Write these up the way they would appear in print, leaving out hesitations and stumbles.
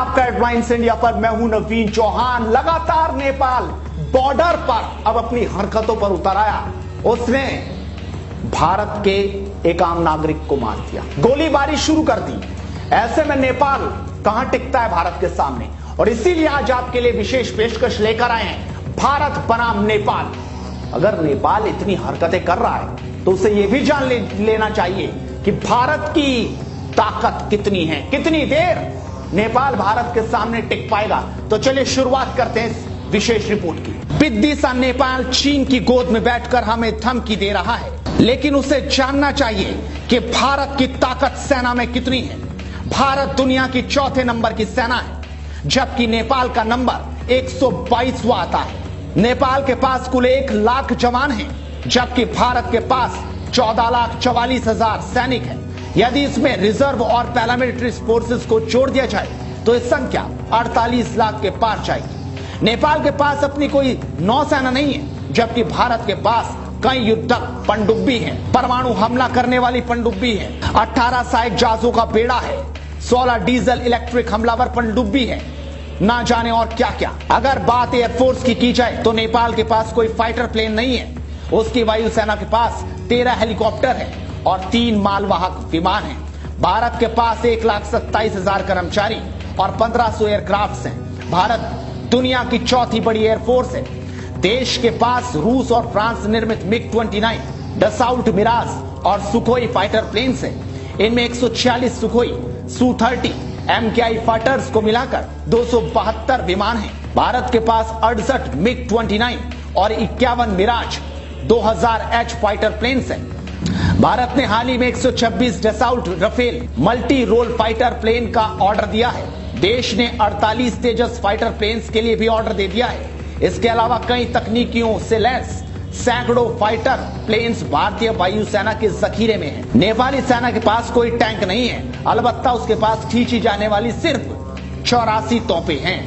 आपका headlines India पर। मैं हूं नवीन चौहान। लगातार नेपाल बॉर्डर पर अब अपनी हरकतों पर उतर आया। उसने भारत के एक आम नागरिक को मार दिया, गोलीबारी शुरू कर दी। ऐसे में नेपाल कहां टिकता है भारत के सामने, और इसीलिए आज आपके लिए विशेष पेशकश लेकर आए हैं, भारत बनाम नेपाल। अगर नेपाल इतनी हरकतें कर रहा है तो उसे यह भी जान लेना चाहिए कि भारत की ताकत कितनी है, कितनी देर नेपाल भारत के सामने टिक पाएगा। तो चलिए शुरुआत करते हैं इस विशेष रिपोर्ट की। बिद्दी सा नेपाल चीन की गोद में बैठकर हमें धमकी दे रहा है, लेकिन उसे जानना चाहिए कि भारत की ताकत सेना में कितनी है। भारत दुनिया की चौथे नंबर की सेना है, जबकि नेपाल का नंबर 122वां आता है। नेपाल के पास कुल 1 लाख जवान हैं, जबकि भारत के पास 14,44,000 सैनिक हैं। यदि इसमें रिजर्व और पैरामिलिट्री फोर्सेस को जोड़ दिया जाए तो यह संख्या 48 लाख के पार जाएगी। नेपाल के पास अपनी कोई नौसेना नहीं है, जबकि भारत के पास कई युद्धक पनडुब्बी हैं, परमाणु हमला करने वाली पनडुब्बी है, 18 सहायक जहाजों का बेड़ा है, 16 डीजल इलेक्ट्रिक हमलावर पनडुब्बी है, ना जाने और क्या क्या। अगर बात एयरफोर्स की जाए तो नेपाल के पास कोई फाइटर प्लेन नहीं है। उसकी वायुसेना के पास 13 हेलीकॉप्टर है और 3 मालवाहक विमान हैं। भारत के पास 1,27,000 कर्मचारी और 1500 एयरक्राफ्ट हैं। भारत दुनिया की चौथी बड़ी एयरफोर्स है। देश के पास रूस और फ्रांस निर्मित मिग-29, डसॉल्ट मिराज और सुखोई फाइटर प्लेन्स हैं। इनमें 146 सुखोई Su-30 MKI फाइटर्स को मिलाकर 272 विमान हैं। भारत के पास 68 मिग-29 और 51 मिराज 2000 H फाइटर प्लेन्स हैं। भारत ने हाल ही में 126 Dassault Rafale multi role fighter plane का ऑर्डर दिया है। देश ने 48 तेजस फाइटर प्लेन्स के लिए भी ऑर्डर दे दिया है। इसके अलावा कई तकनीकियों से लैस सैकड़ों फाइटर प्लेन्स भारतीय वायुसेना के जखीरे में हैं। नेपाली सेना के पास कोई टैंक नहीं है, अलबत्ता उसके पास खींची जाने वाली सिर्फ 84 तोपें हैं।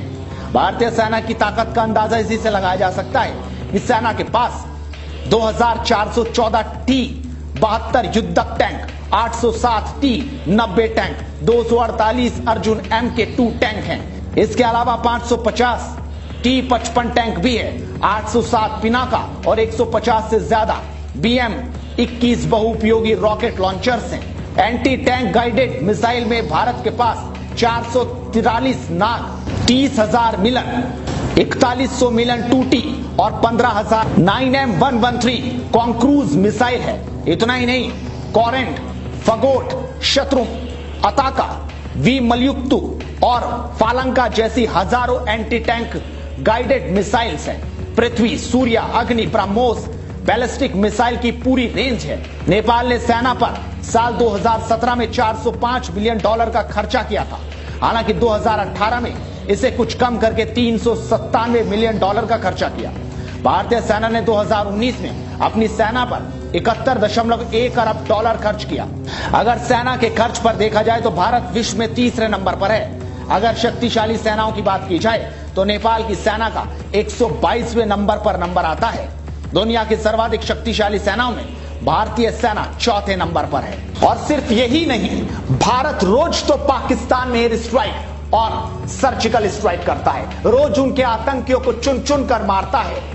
भारतीय सेना की ताकत का अंदाजा इसी से लगाया जा सकता है कि सेना के पास 2414 T-72 युद्धक tank, 807 T-90 tank, 248 Arjun MK2 tank हैं। इसके अलावा 550 T-55 टैंक भी है, 807 पिनाका और 150 से ज्यादा BM-21 बहुउपयोगी रॉकेट लॉन्चर्स हैं। एंटी टैंक गाइडेड मिसाइल में भारत के पास 443 नाग, 30,000 मिलन, 4100 मिलन 2T और 15,000 9M113 कॉन्क्रूज मिसाइल है। इतना ही नहीं, कोरेंट, फगोट, शत्रु, अताका, वी मलयुक्तु और फालंका जैसी हजारों एंटी टैंक गाइडेड मिसाइल्स हैं। पृथ्वी, सूर्य, अग्नि, ब्रह्मोस बैलिस्टिक मिसाइल की पूरी रेंज है। नेपाल ने सेना पर साल 2017 में $405 बिलियन का खर्चा किया था। हालांकि 2018 में इसे कुछ कम करके $397 मिलियन का खर्चा किया। भारतीय सेना ने 2019 में अपनी सेना पर 71.1 अरब डॉलर खर्च किया। अगर सेना के खर्च पर देखा जाए तो भारत विश्व में तीसरे नंबर पर है। अगर शक्तिशाली सेनाओं की बात की जाए तो नेपाल की सेना का 122वें नंबर पर आता है। दुनिया की सर्वाधिक शक्तिशाली सेनाओं में भारतीय सेना चौथे नंबर पर है। और सिर्फ यही नहीं, भारत रोज तो पाकिस्तान में एयर स्ट्राइक और सर्जिकल स्ट्राइक करता है, रोज उनके आतंकियों को चुन चुन कर मारता है।